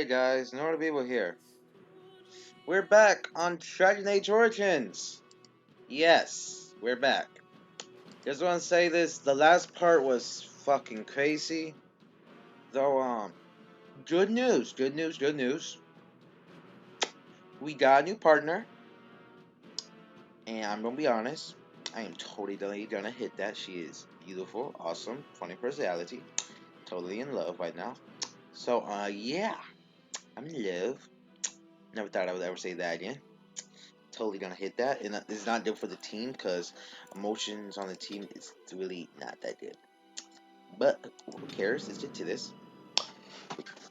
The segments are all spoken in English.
guys, Northern people here. We're back on Dragon Age Origins. Yes, we're back. Just want to say this: the last part was fucking crazy. Though, good news, good news, good news. We got a new partner, and I'm gonna be honest. I am totally gonna hit that. She is beautiful, awesome, funny personality. Totally in love right now. So, yeah, I'm in love. Never thought I would ever say that again. Totally gonna hit that, and it's not good for the team because emotions on the team is really not that good. But who cares? Let's get to this.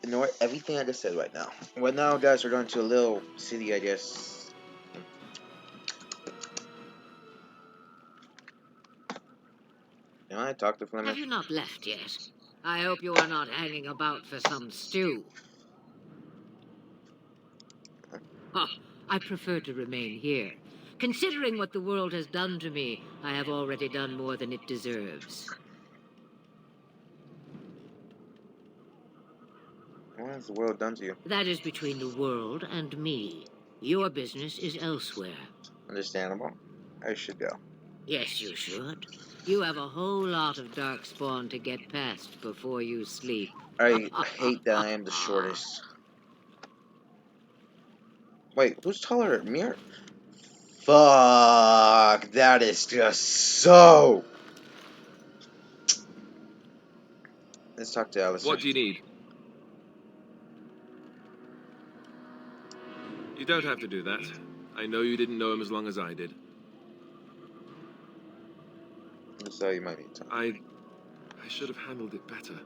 Ignore everything I just said right now. Right now, guys, we're going to a little city, I guess. Can I talk to Flemish? Have you not left yet? I hope you are not hanging about for some stew. Huh, I prefer to remain here. Considering what the world has done to me, I have already done more than it deserves. What has the world done to you? That is between the world and me. Your business is elsewhere. Understandable. I should go. Yes, you should. You have a whole lot of darkspawn to get past before you sleep. I hate that I am the shortest. Wait, who's taller? Me? Fuck, that is just so. Let's talk to Alice. What do you need? You don't have to do that. I know you didn't know him as long as I did. So you might need time. I should have handled it better.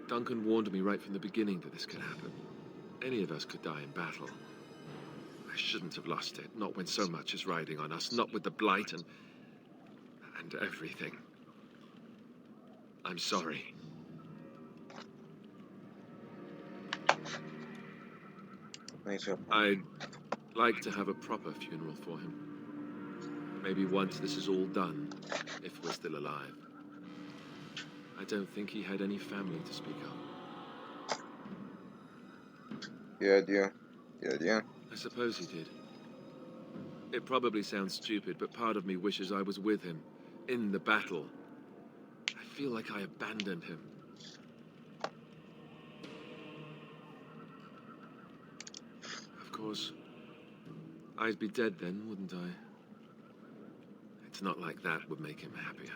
Duncan warned me right from the beginning that this could happen. Any of us could die in battle. I shouldn't have lost it, not when so much is riding on us, not with the blight and everything. I'm sorry. I'd like to have a proper funeral for him. Maybe once this is all done, if we're still alive. I don't think he had any family to speak of. Good idea. Good idea. I suppose he did. It probably sounds stupid, but part of me wishes I was with him, in the battle. I feel like I abandoned him. Of course, I'd be dead then, wouldn't I? It's not like that would make him happier.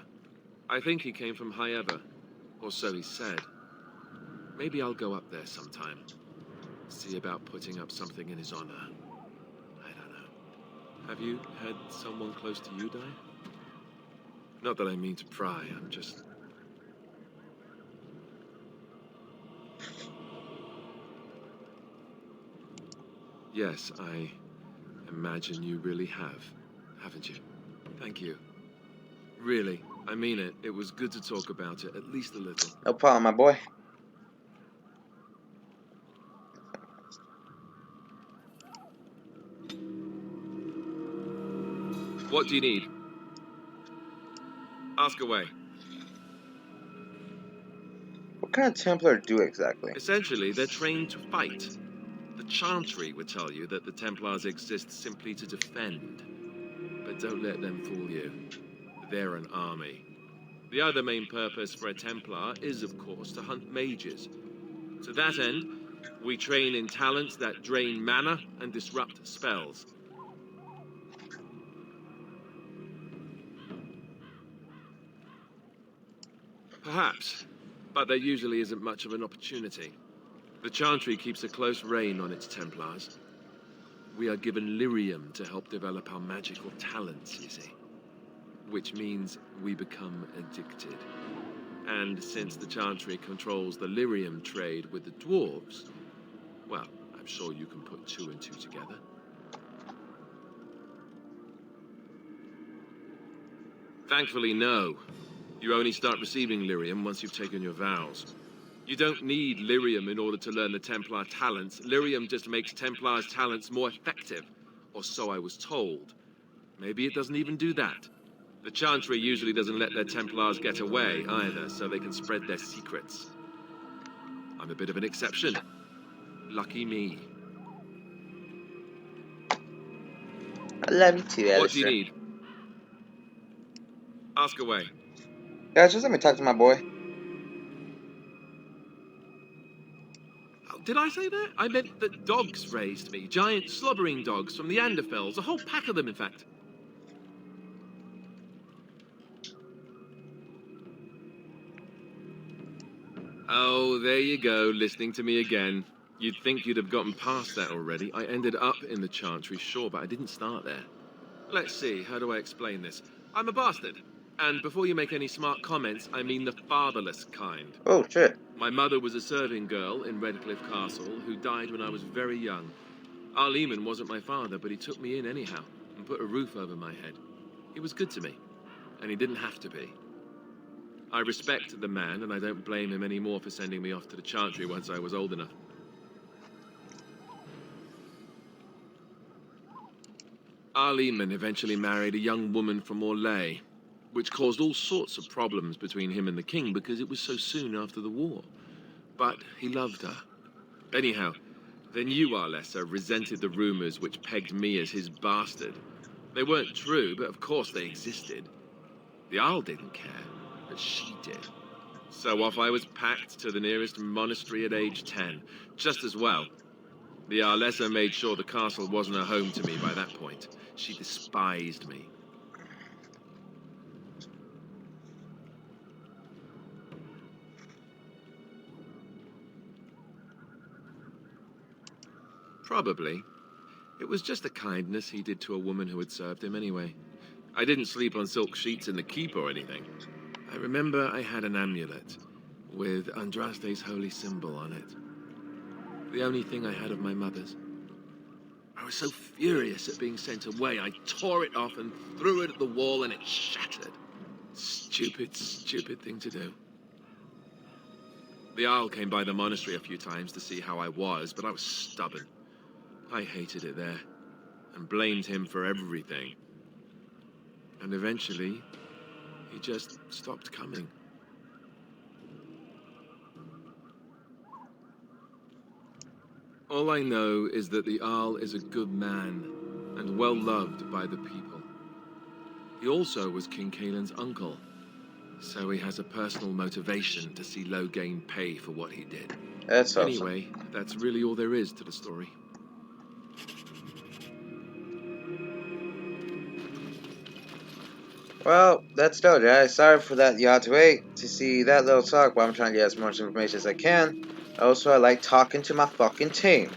I think he came from High Ever, or so he said. Maybe I'll go up there sometime. See about putting up something in his honor. I don't know. Have you had someone close to you die? Not that I mean to pry, I'm just... Yes, I imagine you really have, haven't you? Thank you. Really, I mean it. It was good to talk about it, at least a little. No problem, my boy. What do you need? Ask away. What kind of Templar do exactly? Essentially, they're trained to fight. The Chantry would tell you that the Templars exist simply to defend. But don't let them fool you. They're an army. The other main purpose for a Templar is, of course, to hunt mages. To that end, we train in talents that drain mana and disrupt spells. Perhaps, but there usually isn't much of an opportunity. The Chantry keeps a close rein on its Templars. We are given lyrium to help develop our magical talents, you see. Which means we become addicted. And since the Chantry controls the lyrium trade with the dwarves, well, I'm sure you can put two and two together. Thankfully, no. You only start receiving lyrium once you've taken your vows. You don't need lyrium in order to learn the Templar talents. Lyrium just makes Templar's talents more effective. Or so I was told. Maybe it doesn't even do that. The Chantry usually doesn't let their Templars get away, either, so they can spread their secrets. I'm a bit of an exception. Lucky me. I love you too, What do you Alistair. need? Ask away. Guys, just let me talk to my boy. Oh, did I say that? I meant that dogs raised me. Giant slobbering dogs from the Anderfells. A whole pack of them, in fact. Oh, there you go, listening to me again. You'd think you'd have gotten past that already. I ended up in the Chantry, sure, but I didn't start there. Let's see, how do I explain this? I'm a bastard. And before you make any smart comments, I mean the fatherless kind. Oh, shit. My mother was a serving girl in Redcliffe Castle who died when I was very young. Our Lehman wasn't my father, but he took me in anyhow and put a roof over my head. He was good to me, and he didn't have to be. I respect the man, and I don't blame him anymore for sending me off to the Chantry once I was old enough. Our Lehman eventually married a young woman from Orlais, which caused all sorts of problems between him and the king because it was so soon after the war. But he loved her. Anyhow, then you, Arlessa, resented the rumors which pegged me as his bastard. They weren't true, but of course they existed. The Arl didn't care, but she did. So off I was packed to the nearest monastery at age 10. Just as well. The Arlessa made sure the castle wasn't a home to me by that point. She despised me. Probably. It was just a kindness he did to a woman who had served him anyway. I didn't sleep on silk sheets in the keep or anything. I remember I had an amulet with Andraste's holy symbol on it. The only thing I had of my mother's. I was so furious at being sent away, I tore it off and threw it at the wall and it shattered. Stupid, stupid thing to do. The Arl came by the monastery a few times to see how I was, but I was stubborn. I hated it there, and blamed him for everything. And eventually, he just stopped coming. All I know is that the Arl is a good man, and well loved by the people. He also was King Caelan's uncle, so he has a personal motivation to see Loghain pay for what he did. That's awesome. Anyway, that's really all there is to the story. Well, that's dope, guys. Sorry for that. You had to wait to see that little talk, but I'm trying to get as much information as I can. Also, I like talking to my fucking team.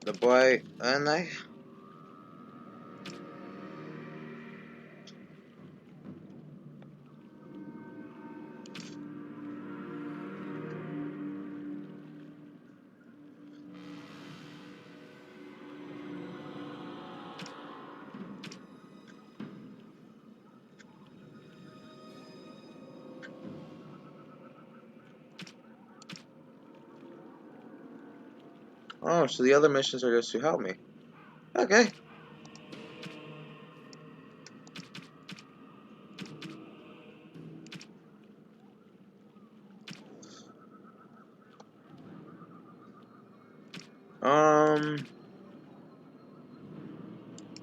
The boy and I. Oh, so the other missions are just to help me. Okay.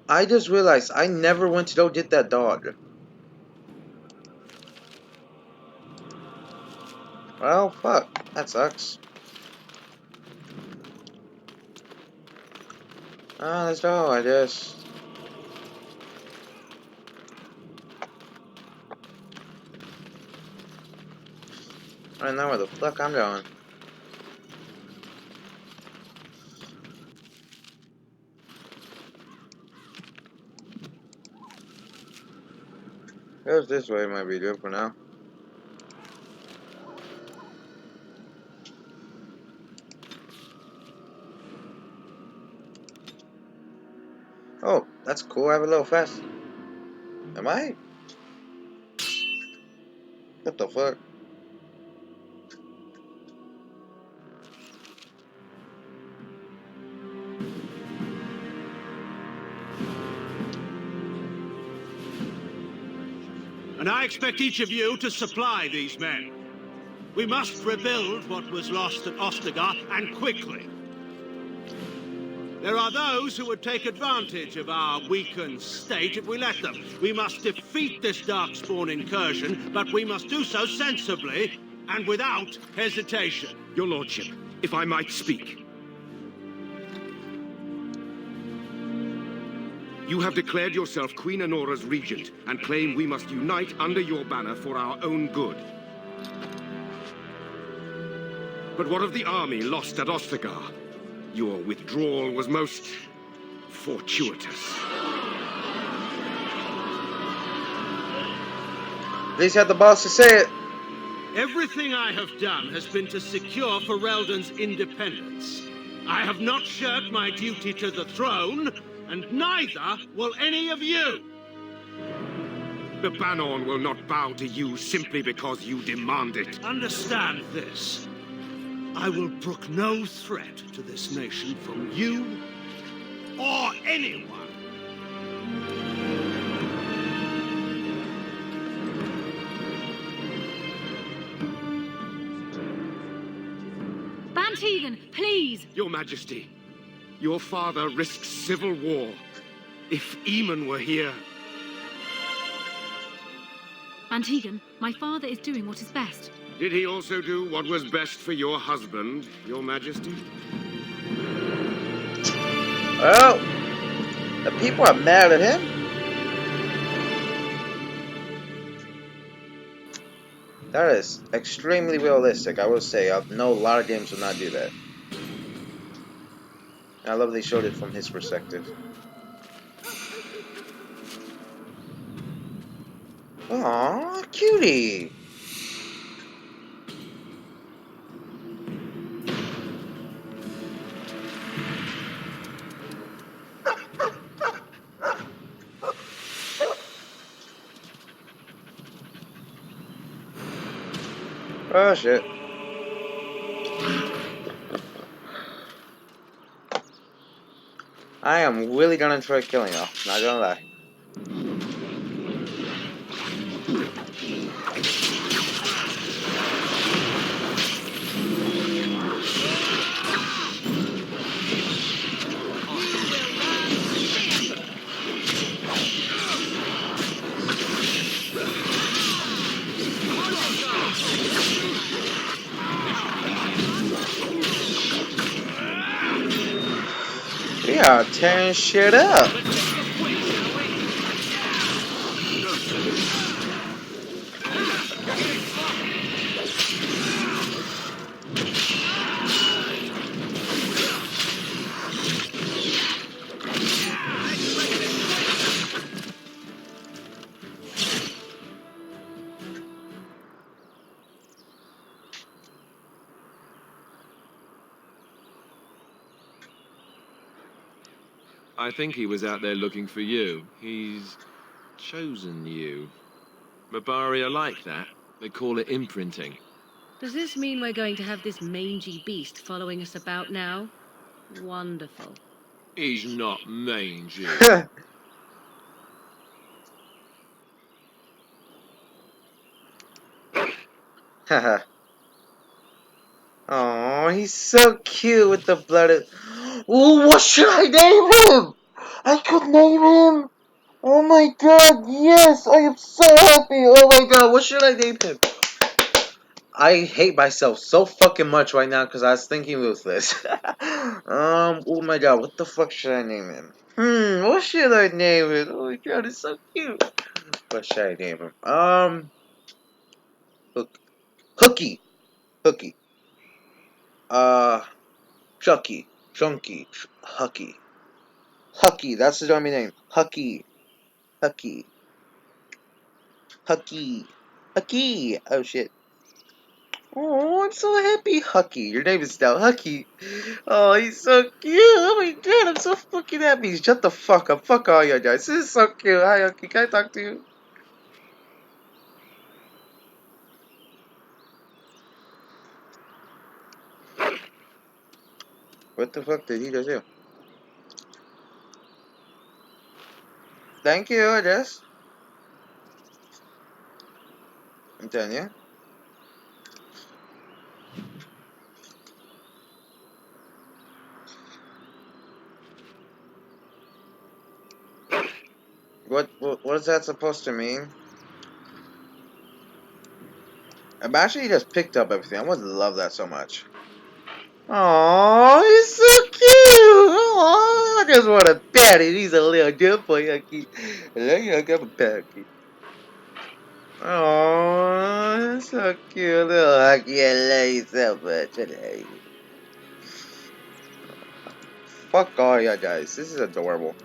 I just realized I never went to go get that dog. Well, fuck. That sucks. Let's go, I guess. I don't know where the fuck I'm going. Goes this way might be good for now. Oh, that's cool. I have a little fast. Am I? What the fuck? and I expect each of you to supply these men. We must rebuild what was lost at Ostagar, and quickly. There are those who would take advantage of our weakened state if we let them. We must defeat this Darkspawn incursion, but we must do so sensibly and without hesitation. Your lordship, if I might speak. You have declared yourself Queen Honora's regent and claim we must unite under your banner for our own good. But what of the army lost at Ostagar? Your withdrawal was most fortuitous. At least you had the boss to say it. Everything I have done has been to secure Ferelden's independence. I have not shirked my duty to the throne, and neither will any of you. The Banorn will not bow to you simply because you demand it. Understand this. I will brook no threat to this nation from you or anyone. Bantegan, please! Your Majesty, your father risks civil war. If Eamon were here... Bantegan, my father is doing what is best. Did he also do what was best for your husband, Your Majesty? Well, the people are mad at him. That is extremely realistic, I will say. I know a lot of games will not do that. And I love they showed it from his perspective. Aww, cutie. Oh shit. I am really gonna try killing y'all, not gonna lie. We are tearing shit up. I think he was out there looking for you. He's chosen you. Mabari are like that. They call it imprinting. Does this mean we're going to have this mangy beast following us about now? Wonderful. He's not mangy. Haha. Oh, he's so cute with the blooded. Ooh, what should I name him? I could name him. Oh my god, yes! I am so happy! Oh my god, what should I name him? I hate myself so fucking much right now because I was thinking ruthless. Oh my god, what the fuck should I name him? What should I name him? Oh my god, it's so cute. What should I name him? Hooky. Hooky. Chucky. Chunky. Hucky. Hucky, that's his army name. Hucky. Hucky. Hucky. Hucky. Oh shit. Oh, I'm so happy, Hucky. Your name is now Hucky. Oh, he's so cute. Oh my god, I'm so fucking happy. Shut the fuck up. Fuck all you guys. This is so cute. Hi, Hucky. Can I talk to you? What the fuck did he just do? Thank you, I guess. Continue. What is that supposed to mean? Imagine you just picked up everything. I would love that so much. Oh, he's so cute. Oh, I just want to pet him. He's a little dimple. Yucky. Look, I'm a pet. Oh, so cute. Little Hucky. I love you so much. I love you. Fuck all ya guys. This is adorable.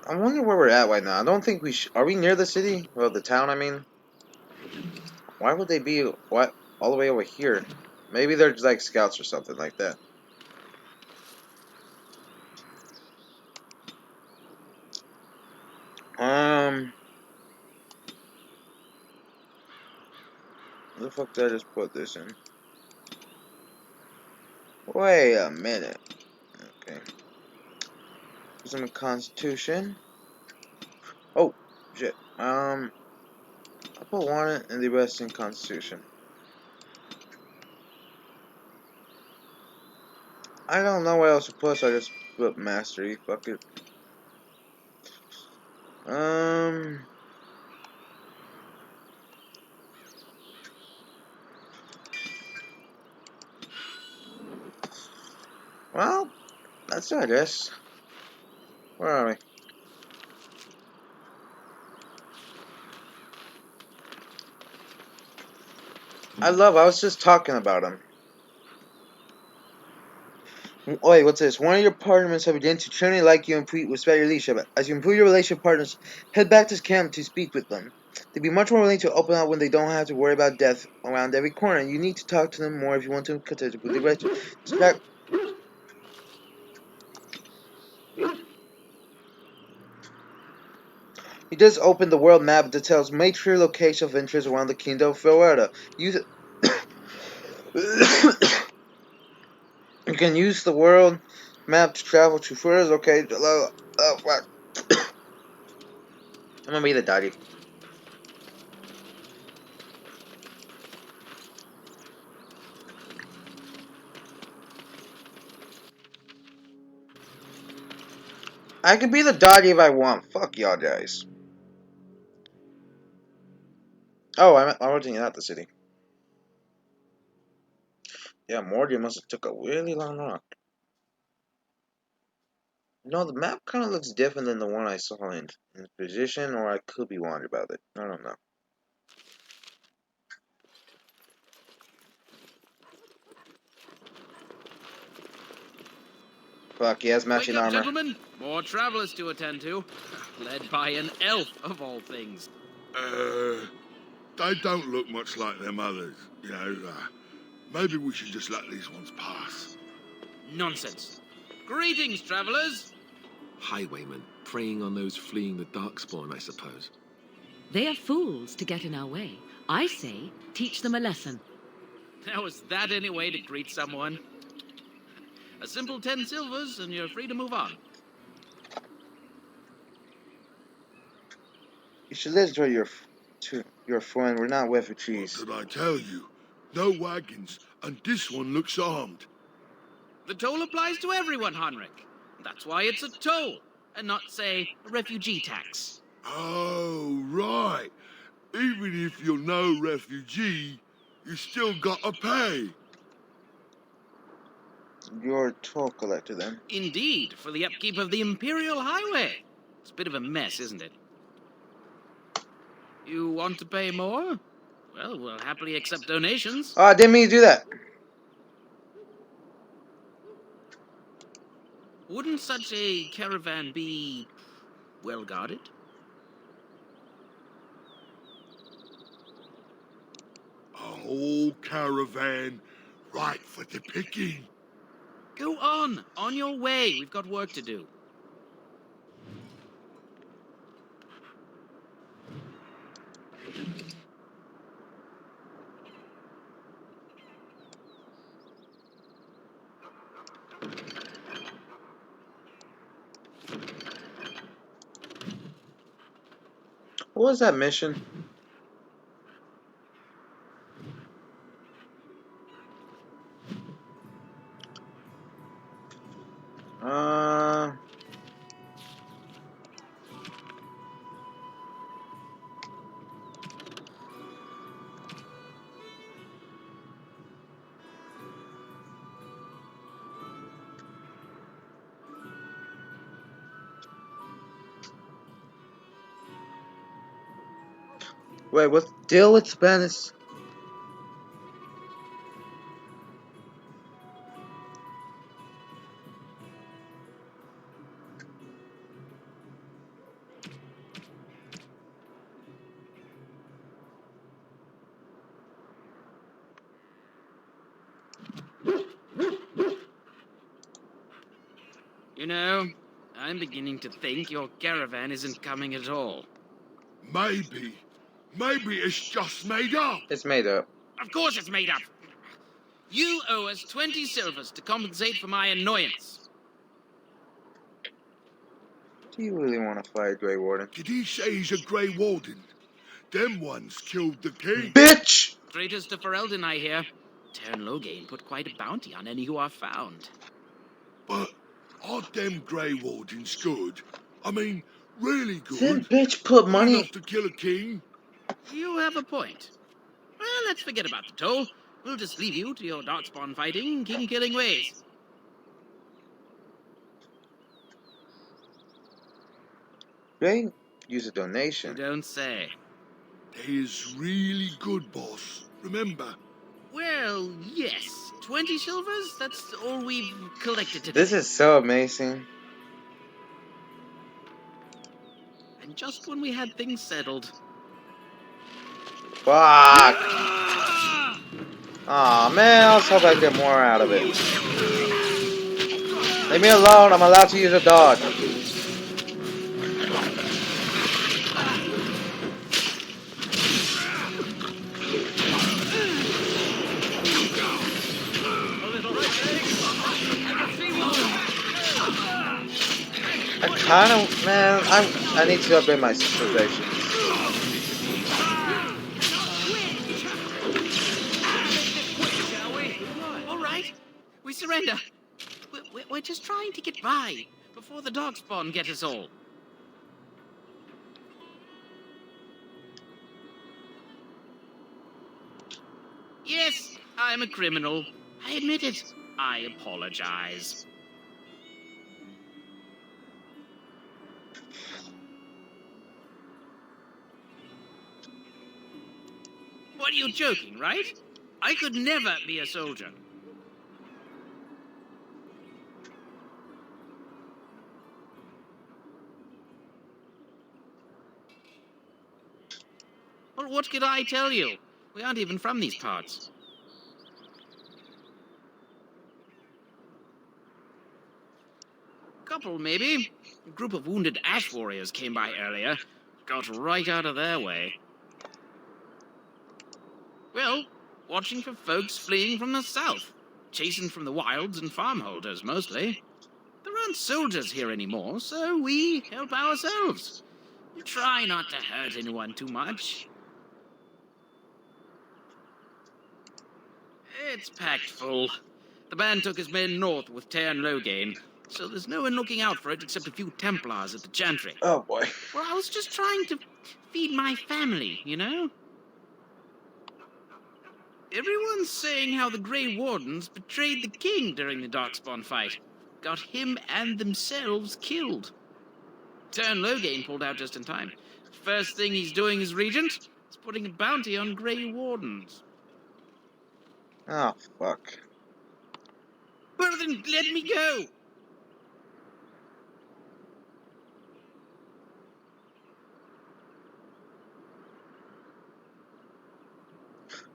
I'm wondering where we're at right now. I don't think we are we near the city? Well, the town, I mean. Why would they be what all the way over here? Maybe they're just like scouts or something like that. Where the fuck did I just put this in? Wait a minute. Okay. Some Constitution. Oh, shit. I put one in the rest in Constitution. I don't know what else to put, so I just put Mastery. Fuck it. Well, that's it, I guess. Where are we? I was just talking about him. Wait, what's this? One of your partners have begun to truly like you and respect your leadership. As you improve your relationship with partners, head back to camp to speak with them. They'd be much more willing to open up when they don't have to worry about death around every corner. You need to talk to them more if you want to continue to improve the relationship. He just opened the world map that tells major locations of interest around the kingdom of Florida. Use it. You can use the world map to travel to Florida. Okay. Oh, fuck. I'm gonna be the daddy. I can be the daddy if I want. Fuck y'all guys. Oh, I'm already at the city. Yeah, Morgan must have took a really long walk. No, the map kind of looks different than the one I saw in position, or I could be wrong about it. I don't know. Fuck, he has Wake matching up, armor. gentlemen. More travelers to attend to. Led by an elf, of all things. They don't look much like them others, you know. Maybe we should just let these ones pass. Nonsense. Greetings, travelers. Highwaymen, preying on those fleeing the Darkspawn, I suppose. They are fools to get in our way. I say, teach them a lesson. How is that any way to greet someone? A simple 10 silvers, and you're free to move on. You should listen to your friend. We're not What refugees. did I tell you? No wagons, and this one looks armed. The toll applies to everyone, Heinrich. That's why it's a toll, and not, say, a refugee tax. Oh, right. Even if you're no refugee, you still gotta pay. You're a toll collector then. Indeed, for the upkeep of the Imperial Highway. It's a bit of a mess, isn't it? You want to pay more? Well, we'll happily accept donations. Oh, I didn't mean to do that. Wouldn't such a caravan be well guarded? A whole caravan, right for the picking. Go on your way. We've got work to do. What was that mission? Uh, wait, what's the deal with Spanish? You know, I'm beginning to think your caravan isn't coming at all. Maybe. Maybe it's just made up. It's made up. Of course it's made up. You owe us 20 silvers to compensate for my annoyance. Do you really want to fight Grey Warden? Did he say he's a Grey Warden? Them ones killed the king. Bitch! Traitors to Ferelden, I hear. Tern Loghain put quite a bounty on any who are found. But are them Grey Wardens good? I mean, really Then good? bitch put Good money. enough to kill a king? You have a point. Well, let's forget about the toll. We'll just leave you to your darkspawn fighting, king killing ways. Grey, use a You donation. don't say. They is really good, boss. Remember? Well, yes. 20 silvers? That's all we've collected today. This is so amazing. And just when we had things settled. Fuck! Aw, man, I was hoping I'd get more out of it. Leave me alone, I'm allowed to use a dog. I kind of, man, I need to upgrade my civilization. All right, we surrender. We're just trying to get by before the darkspawn get us all. Yes, I'm a criminal. I admit it. I apologize. What are you joking, right? I could never be a soldier. Well, what could I tell you? We aren't even from these parts. Couple, maybe. A group of wounded ash warriors came by earlier. Got right out of their way. Well, watching for folks fleeing from the south. Chasing from the wilds and farmholders, mostly. There aren't soldiers here anymore, so we help ourselves. We try not to hurt anyone too much. It's packed full. The band took his men north with Tern Loghain, so there's no one looking out for it except a few Templars at the Chantry. Oh boy. Well, I was just trying to feed my family, you know? Everyone's saying how the Grey Wardens betrayed the king during the Darkspawn fight. Got him and themselves killed. Tern Loghain pulled out just in time. First thing he's doing as regent is putting a bounty on Grey Wardens. Oh, fuck. Well, then let me go!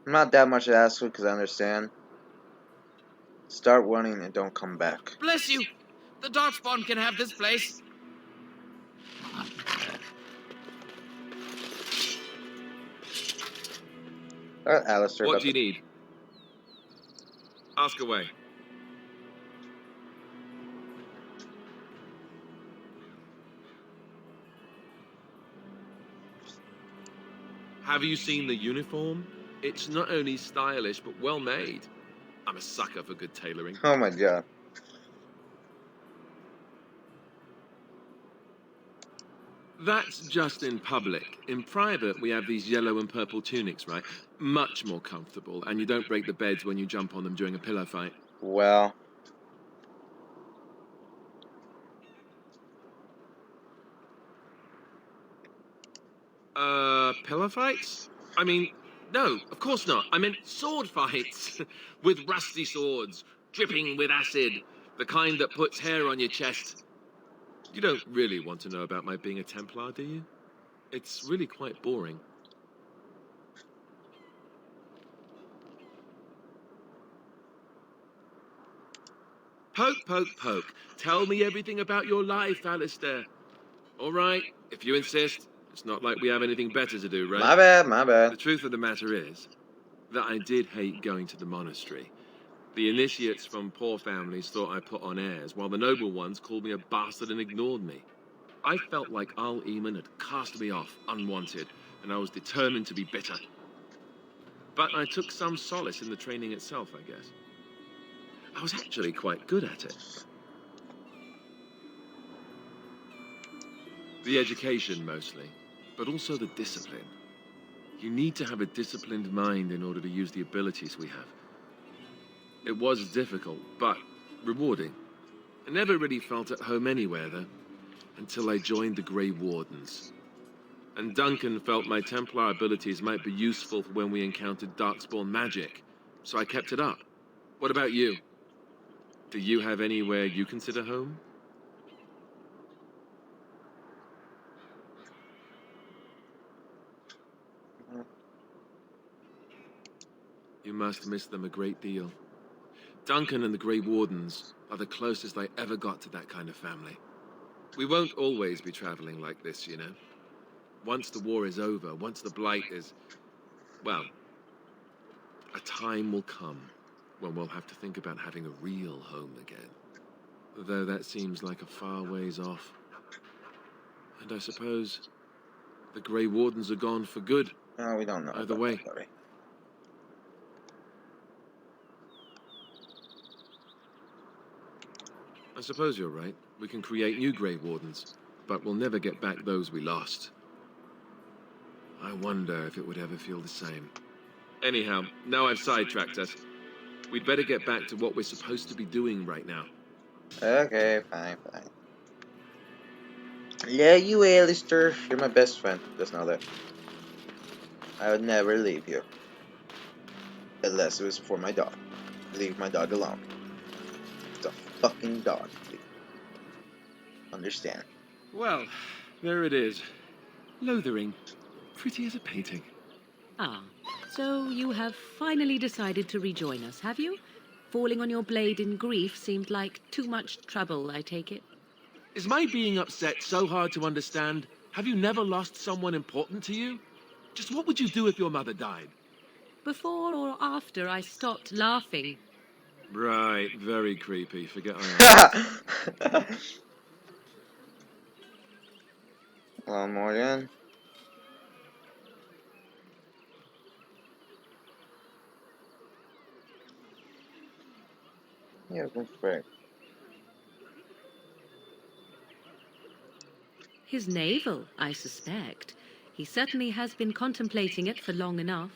I'm not that much to ask for because I understand. Start running and don't come back. Bless you! The Darkspawn can have this place. Alright, Alistair. What do you need? Ask away. Have you seen the uniform? It's not only stylish, but well made. I'm a sucker for good tailoring. Oh my god. That's just in public. In private, we have these yellow and purple tunics, right? Much more comfortable, and you don't break the beds when you jump on them during a pillow fight. Well, Pillow fights? I mean, no, of course not. I meant sword fights. With rusty swords, dripping with acid. The kind that puts hair on your chest. You don't really want to know about my being a Templar, do you? It's really quite boring. Poke, poke, poke. Tell me everything about your life, Alistair. All right, if you insist. It's not like we have anything better to do, right? my bad, my The bad. truth of the matter is that I did hate going to the monastery. The initiates from poor families thought I put on airs, while the noble ones called me a bastard and ignored me. I felt like Al Eamon had cast me off, unwanted, and I was determined to be bitter. But I took some solace in the training itself, I guess. I was actually quite good at it. The education, mostly, but also the discipline. You need to have a disciplined mind in order to use the abilities we have. It was difficult, but rewarding. I never really felt at home anywhere, though, until I joined the Grey Wardens. And Duncan felt my Templar abilities might be useful for when we encountered Darkspawn magic, so I kept it up. What about you? Do you have anywhere you consider home? You must miss them a great deal. Duncan and the Grey Wardens are the closest I ever got to that kind of family. We won't always be traveling like this, you know. Once the war is over, once the Blight is... well, a time will come when we'll have to think about having a real home again. Though that seems like a far ways off. And I suppose the Grey Wardens are gone for good. No, we don't know. Either way. That, I suppose you're right. We can create new Grey Wardens, but we'll never get back those we lost. I wonder if it would ever feel the same. Anyhow, now I've sidetracked us. We'd better get back to what we're supposed to be doing right now. okay, fine, fine. Yeah, you, Alistair. You're my best friend. Just know that. I would never leave you. Unless it was for my dog. Leave my dog alone. It's a fucking dog. Please. Understand. Well, there it is. Lothering. Pretty as a painting. Ah, so you have finally decided to rejoin us, have you? Falling on your blade in grief seemed like too much trouble, I take it. Is my being upset so hard to understand? Have you never lost someone important to you? Just what would you do if your mother died? Before or after I stopped laughing? Right, very creepy. Forget I asked. Hello, Morgan. Yeah, go for it. His navel, I suspect. He certainly has been contemplating it for long enough.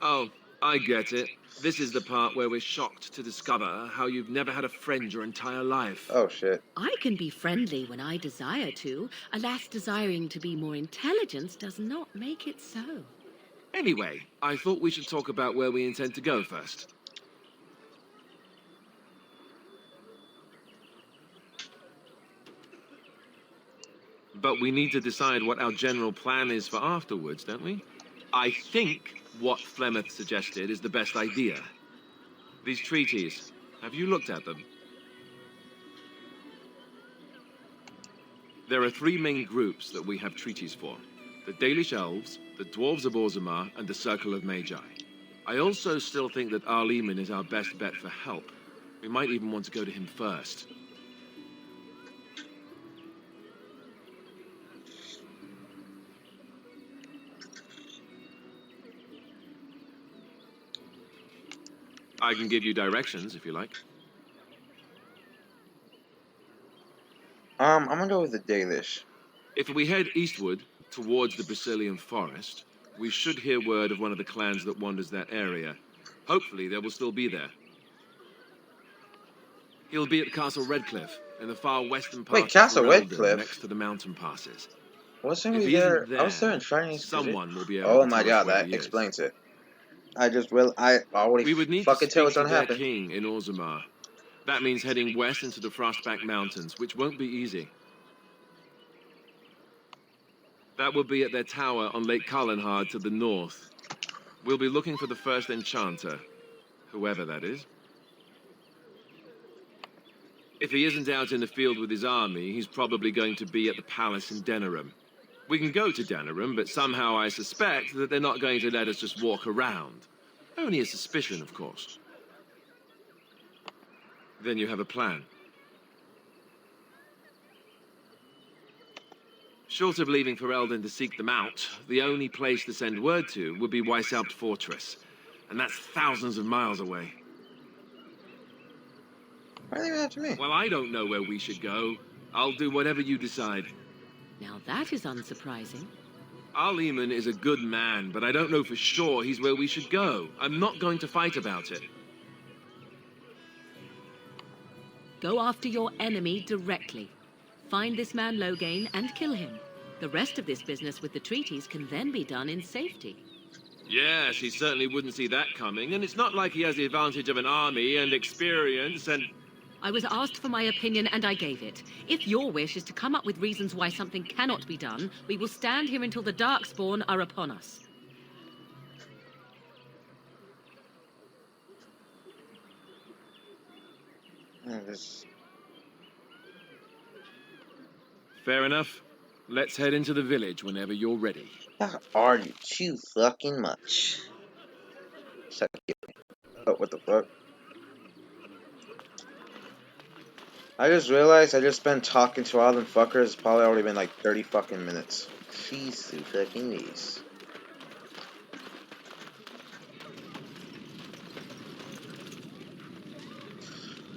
Oh, I get it. This is the part where we're shocked to discover how you've never had a friend your entire life. Oh, shit. I can be friendly when I desire to. Alas, desiring to be more intelligent does not make it so. Anyway, I thought we should talk about where we intend to go first. But we need to decide what our general plan is for afterwards, don't we? I think what Flemeth suggested is the best idea. These treaties, have you looked at them? There are three main groups that we have treaties for. The Dalish Elves, the Dwarves of Orzammar, and the Circle of Magi. I also still think that Arleman is our best bet for help. We might even want to go to him first. I can give you directions if you like. I'm gonna go with the Dalish. If we head eastward towards the Brazilian forest, we should hear word of one of the clans that wanders that area. Hopefully, they will still be there. He'll be at Castle Redcliffe, in the far western Wait, part of Castle Ferelden, Redcliffe? next to the mountain passes. Wasn't If we he isn't there? I was there there, in Chinese Division. someone will be able Oh to my tell us god, where that he is. explains it. I already We would need to fucking tell speak what's to gonna their happen. king in Orzammar. That means heading west into the Frostback Mountains, which won't be easy. That will be at their tower on Lake Carlinhard to the north. We'll be looking for the first enchanter, whoever that is. If he isn't out in the field with his army, he's probably going to be at the palace in Denerim. We can go to Denerim, but somehow I suspect that they're not going to let us just walk around. Only a suspicion, of course. Then you have a plan. Short of leaving Ferelden to seek them out, the only place to send word to would be Weishaupt Fortress. And that's thousands of miles away. Why are they doing that to me? Well, I don't know where we should go. I'll do whatever you decide. Now that is unsurprising. Al-Eamon is a good man, but I don't know for sure he's where we should go. I'm not going to fight about it. Go after your enemy directly. Find this man Loghain and kill him. The rest of this business with the treaties can then be done in safety. Yes, he certainly wouldn't see that coming, and it's not like he has the advantage of an army and experience and... I was asked for my opinion and I gave it. If your wish is to come up with reasons why something cannot be done, we will stand here until the Darkspawn are upon us. This... Fair enough. Let's head into the village whenever you're ready. How are you too fucking much? Oh, what the fuck? I just realized I just been talking to all them fuckers. It's probably already been like 30 fucking minutes. Jeez, the fucking knees.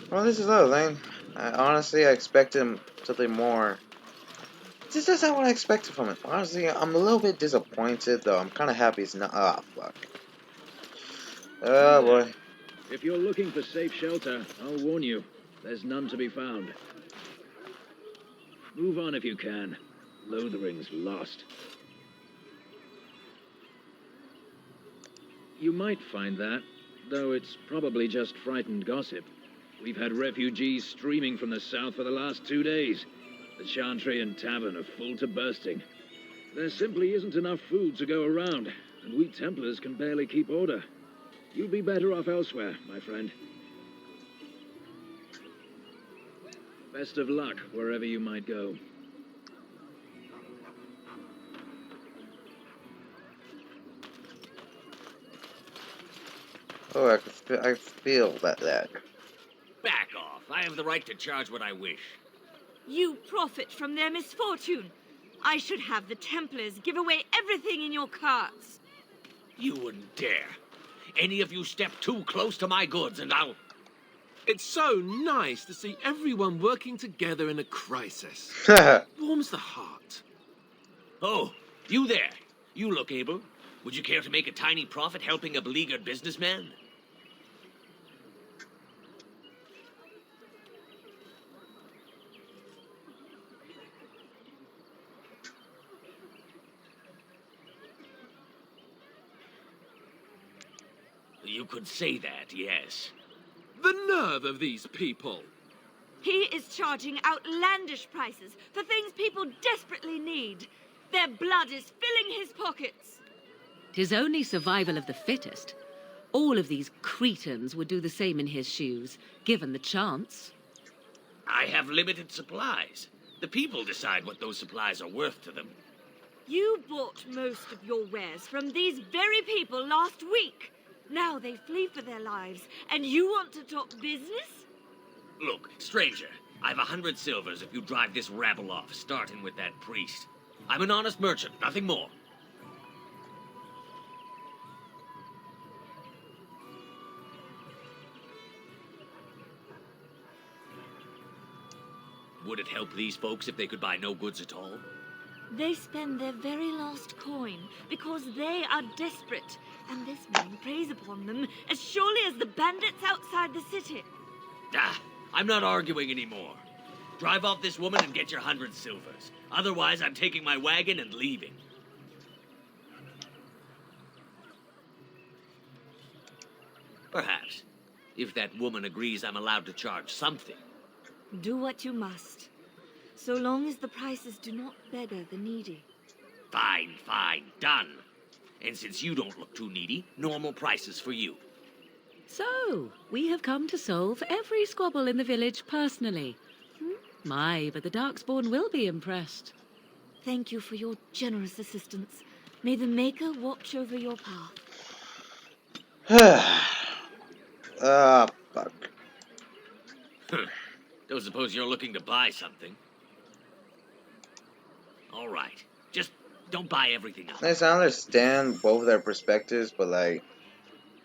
Well, this is the other thing. Honestly, I expected something more. This is not what I expected from it. Honestly, I'm a little bit disappointed, though. I'm kind of happy it's not. Ah, fuck. Oh, boy. If you're looking for safe shelter, I'll warn you, there's none to be found. Move on if you can. Lothering's lost. You might find that, though it's probably just frightened gossip. We've had refugees streaming from the south for the last 2 days. The Chantry and Tavern are full to bursting. There simply isn't enough food to go around, and we Templars can barely keep order. You'd be better off elsewhere, my friend. Best of luck wherever you might go. Oh, I feel that lag. Back off. I have the right to charge what I wish. You profit from their misfortune. I should have the Templars give away everything in your carts. You wouldn't dare. Any of you step too close to my goods and I'll... It's so nice to see everyone working together in a crisis. Warms the heart. Oh, you there. You look able. Would you care to make a tiny profit helping a beleaguered businessman? You could say that, yes. The nerve of these people! He is charging outlandish prices for things people desperately need. Their blood is filling his pockets. 'Tis only survival of the fittest. All of these cretins would do the same in his shoes, given the chance. I have limited supplies. The people decide what those supplies are worth to them. You bought most of your wares from these very people last week. Now they flee for their lives, and you want to talk business? Look, stranger, I've 100 silvers if you drive this rabble off, starting with that priest. I'm an honest merchant, nothing more. Would it help these folks if they could buy no goods at all? They spend their very last coin because they are desperate, and this man preys upon them as surely as the bandits outside the city. Ah, I'm not arguing anymore. Drive off this woman and get your 100 silvers. Otherwise, I'm taking my wagon and leaving. Perhaps. If that woman agrees I'm allowed to charge something. Do what you must, so long as the prices do not beggar the needy. Fine, fine, done. And since you don't look too needy, normal prices for you. So, we have come to solve every squabble in the village personally. My, but the Darkspawn will be impressed. Thank you for your generous assistance. May the Maker watch over your path. Ah, fuck. Don't suppose you're looking to buy something? All right. Just don't buy everything up. Listen, I understand both their perspectives, but like,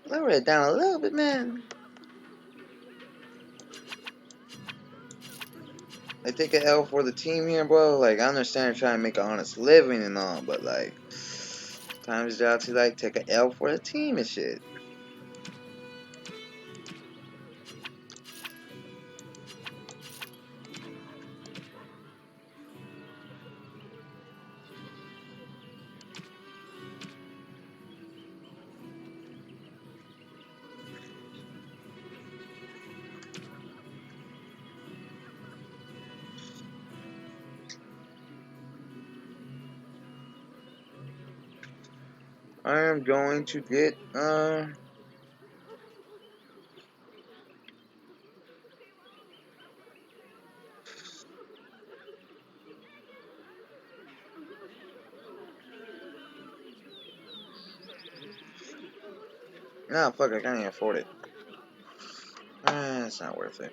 lower it down a little bit, man. I take an L for the team here, bro. Like, I understand you're trying to make an honest living and all, but like, times out to like take an L for the team and shit. I am going to get nah, fuck, I can't even afford it. It's not worth it.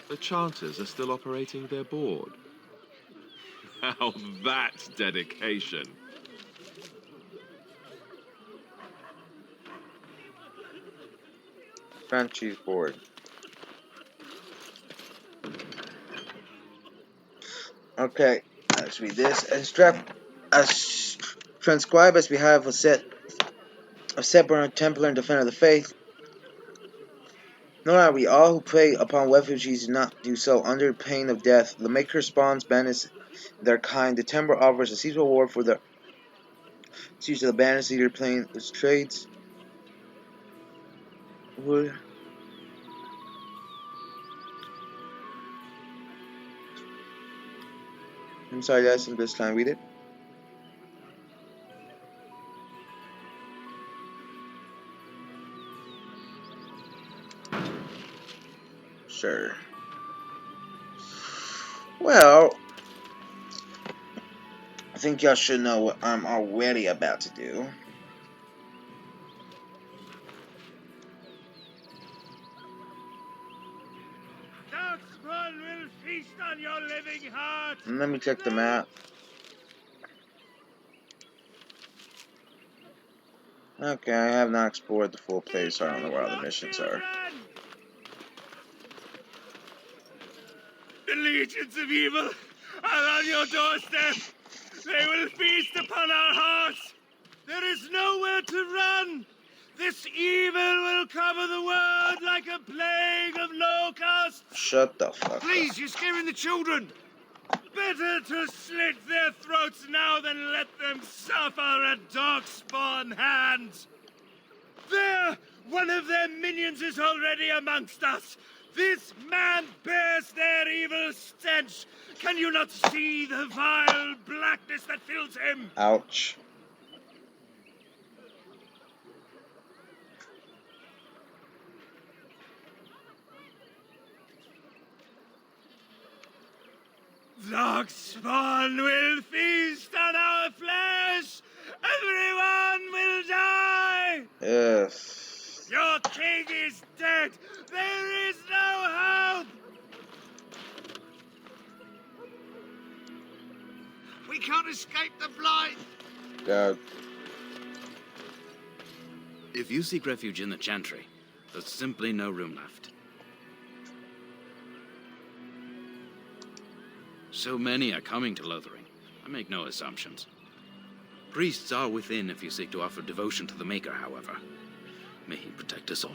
The Chanters are still operating their board. Now that's dedication. Crunch cheese board. Okay, let's read this. As transcribe as we have a set of separate Templar and Defender of the Faith. Nor are we all who prey upon refugees do not do so under pain of death. The Maker spawns bandits their kind. The Timber offers a seasonal reward for the siege of the bandits leader playing its trades. Wood. I'm sorry, guys, I'm just trying to read it. Sure. Well, I think y'all should know what I'm already about to do. Darkspawn will feast on your living heart. Let me check the map. Okay, I have not explored the full place, so I don't know where all the missions are. The legions of evil are on your doorstep. They will feast upon our hearts. There is nowhere to run. This evil will cover the world like a plague of locusts. Shut the fuck up. Please, you're scaring the children. Better to slit their throats now than let them suffer at Darkspawn hands. There! One of their minions is already amongst us. This man bears their evil stench. Can you not see the vile blackness that fills him? Ouch. Darkspawn will feast on our flesh! Everyone will die! Yes. Your king is dead! There is no hope! We can't escape the blight! God. If you seek refuge in the Chantry, there's simply no room left. So many are coming to Lothering. I make no assumptions. Priests are within if you seek to offer devotion to the Maker, however. May he protect us all.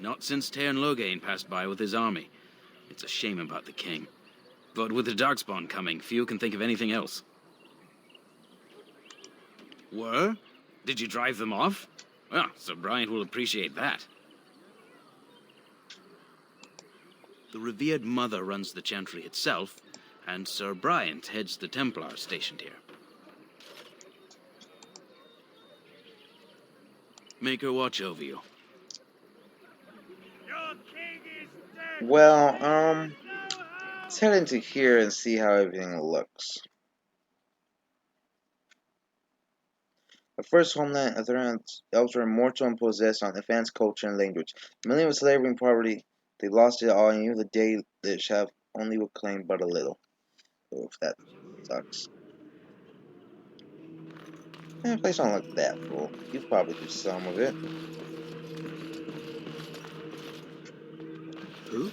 Not since Tairn Loghain passed by with his army. It's a shame about the king. But with the Darkspawn coming, few can think of anything else. Were? Did you drive them off? Well, Sir Bryant will appreciate that. The revered mother runs the Chantry itself, and Sir Bryant heads the Templars stationed here. Make her watch over you. Well, let's head into here and see how everything looks. The first homeland, elves were immortal and possessed on advanced culture and language. Millions of slavery and poverty, they lost it all, and even the day they shall only will claim but a little. Oof, that sucks. The place don't look that full. You probably do some of it. Who?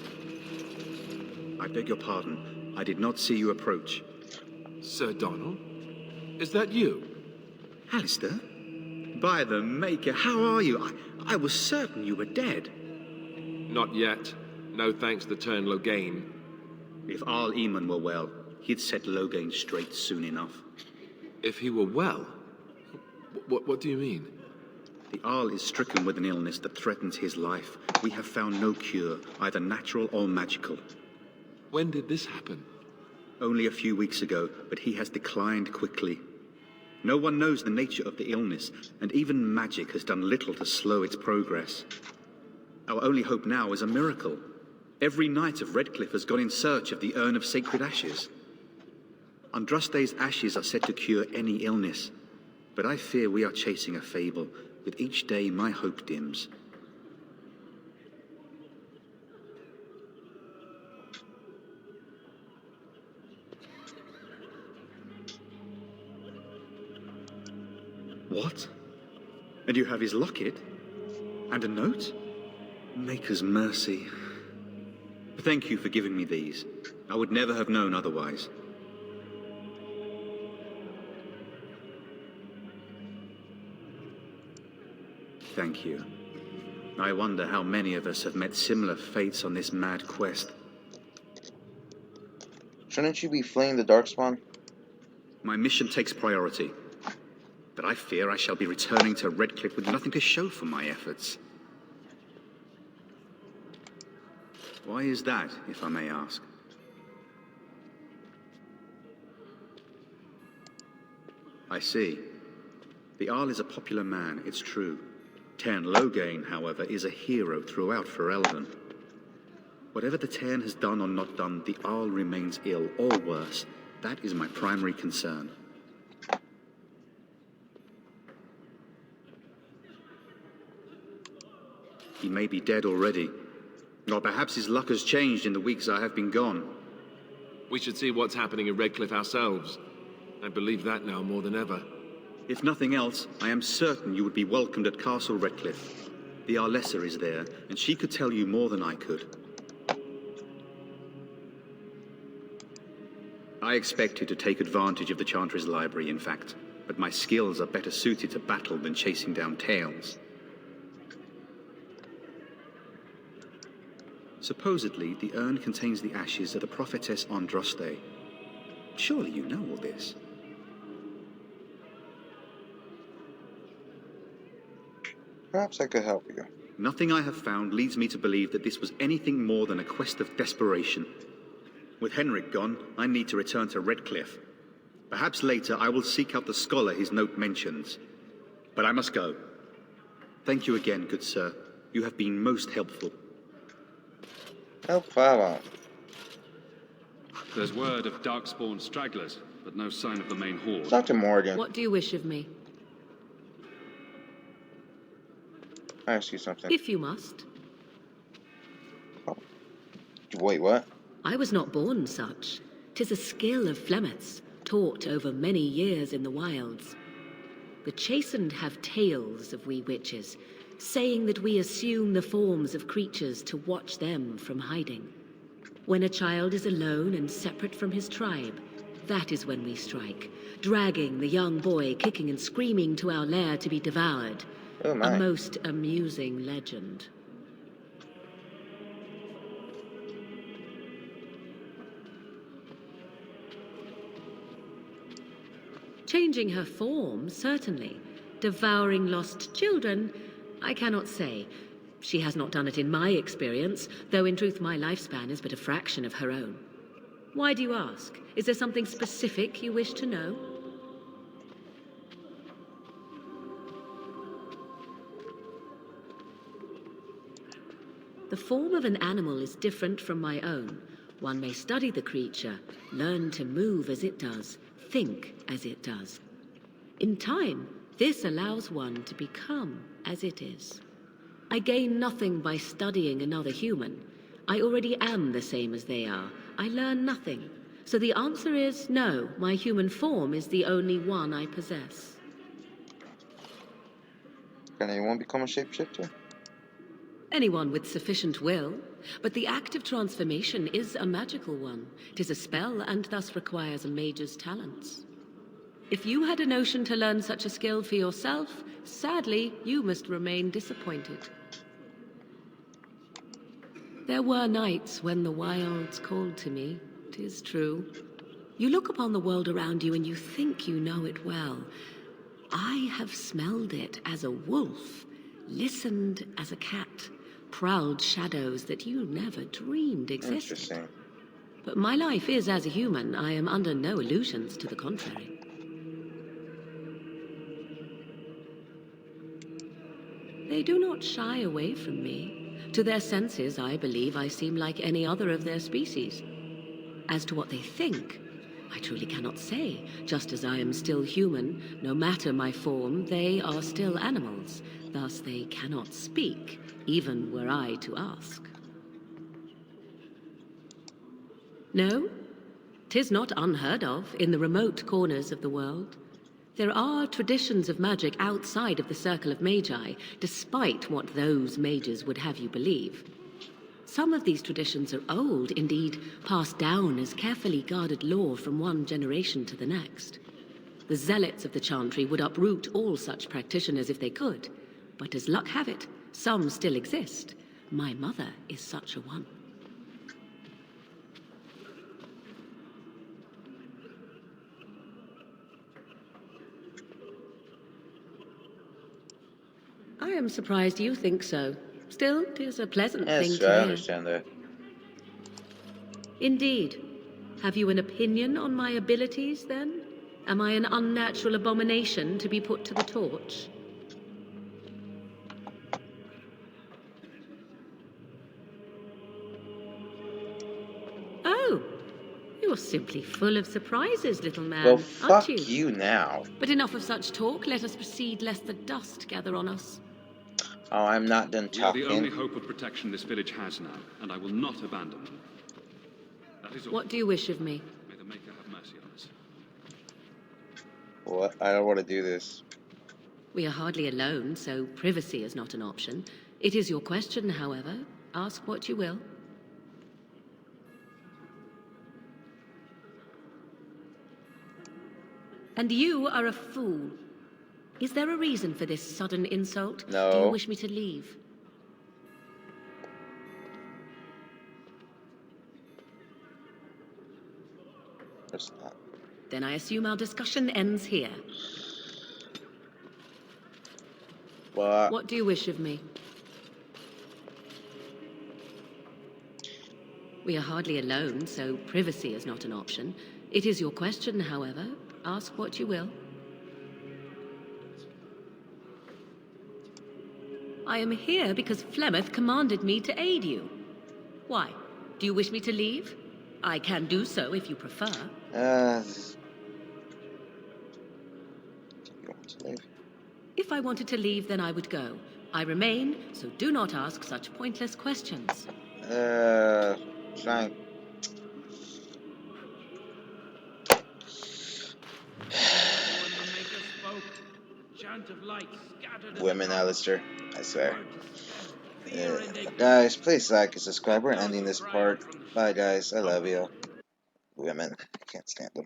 I beg your pardon. I did not see you approach. Sir Donald? Is that you? Alistair? By the Maker, how are you? I was certain you were dead. Not yet. No thanks to Tairn Loghain. If Arl Eamon were well, he'd set Loghain straight soon enough. If he were well? What do you mean? The Arl is stricken with an illness that threatens his life. We have found no cure, either natural or magical. When did this happen? Only a few weeks ago, but he has declined quickly. No one knows the nature of the illness, and even magic has done little to slow its progress. Our only hope now is a miracle. Every knight of Redcliffe has gone in search of the Urn of Sacred Ashes. Andraste's ashes are said to cure any illness, but I fear we are chasing a fable. With each day, my hope dims. What? And you have his locket? And a note? Maker's mercy. Thank you for giving me these. I would never have known otherwise. Thank you. I wonder how many of us have met similar fates on this mad quest. Shouldn't you be fleeing the Darkspawn? My mission takes priority. But I fear I shall be returning to Redcliffe with nothing to show for my efforts. Why is that, if I may ask? I see. The Arl is a popular man, it's true. Tairn Loghain, however, is a hero throughout Ferelden. Whatever the Tairn has done or not done, the Arl remains ill, or worse. That is my primary concern. He may be dead already. Or perhaps his luck has changed in the weeks I have been gone. We should see what's happening in Redcliffe ourselves. I believe that now more than ever. If nothing else, I am certain you would be welcomed at Castle Redcliffe. The Arlessa is there, and she could tell you more than I could. I expected to take advantage of the Chantry's library, in fact, but my skills are better suited to battle than chasing down tales. Supposedly, the urn contains the ashes of the prophetess Andraste. Surely you know all this. Perhaps I could help you. Nothing I have found leads me to believe that this was anything more than a quest of desperation. With Henrik gone, I need to return to Redcliffe. Perhaps later I will seek out the scholar his note mentions. But I must go. Thank you again, good sir. You have been most helpful. No problem. There's word of Darkspawn stragglers, but no sign of the main horde. Dr. Morgan. What do you wish of me? I ask you something. If you must. Oh. Wait, what? I was not born such. 'Tis a skill of Flemeth's, taught over many years in the wilds. The chastened have tales of we witches, saying that we assume the forms of creatures to watch them from hiding. When a child is alone and separate from his tribe, that is when we strike, dragging the young boy kicking and screaming to our lair to be devoured. Oh my. A most amusing legend. Changing her form, certainly. Devouring lost children, I cannot say. She has not done it in my experience, though in truth my lifespan is but a fraction of her own. Why do you ask? Is there something specific you wish to know? The form of an animal is different from my own. One may study the creature, learn to move as it does, think as it does. In time, this allows one to become as it is. I gain nothing by studying another human. I already am the same as they are. I learn nothing. So the answer is no, my human form is the only one I possess. Can anyone become a shapeshifter? Anyone with sufficient will, but the act of transformation is a magical one. 'Tis a spell and thus requires a mage's talents. If you had a notion to learn such a skill for yourself, sadly, you must remain disappointed. There were nights when the wilds called to me, 'tis true. You look upon the world around you and you think you know it well. I have smelled it as a wolf, listened as a cat, prowled shadows that you never dreamed existed. Interesting. But my life is as a human. I am under no illusions to the contrary. They do not shy away from me. To their senses, I believe I seem like any other of their species. As to what they think, I truly cannot say. Just as I am still human, no matter my form, they are still animals. Thus they cannot speak, even were I to ask. No, 'tis not unheard of in the remote corners of the world. There are traditions of magic outside of the circle of magi, despite what those mages would have you believe. Some of these traditions are old, indeed, passed down as carefully guarded lore from one generation to the next. The zealots of the chantry would uproot all such practitioners if they could, but as luck have it, some still exist. My mother is such a one. I am surprised you think so. Still, 'tis a pleasant thing Yes, to I hear. understand that. Indeed. Have you an opinion on my abilities, then? Am I an unnatural abomination to be put to the torch? Oh, you're simply full of surprises, little man, Well, aren't fuck you? you now. But enough of such talk. Let us proceed, lest the dust gather on us. Oh, I'm not done We are the only talking. hope of protection this village has now, and I will not abandon them. That is all. What do you wish of me? May the Maker have mercy on us. What? I don't want to do this. We are hardly alone, so privacy is not an option. It is your question, however. Ask what you will. And you are a fool. Is there a reason for this sudden insult? No. Do you wish me to leave? It's not. Then I assume our discussion ends here. What do you wish of me? We are hardly alone, so privacy is not an option. It is your question, however. Ask what you will. I am here because Flemeth commanded me to aid you. Why? Do you wish me to leave? I can do so if you prefer. You want to leave? If I wanted to leave, then I would go. I remain, so do not ask such pointless questions. Fine. grant of light scattered in Women, the dark. Alistair. I swear. Word to stem fear and ignorance. Guys, please like and subscribe. Let We're those ending who this cry part. out from the Bye, streets guys. I love comfort. you. Women. I can't stand them.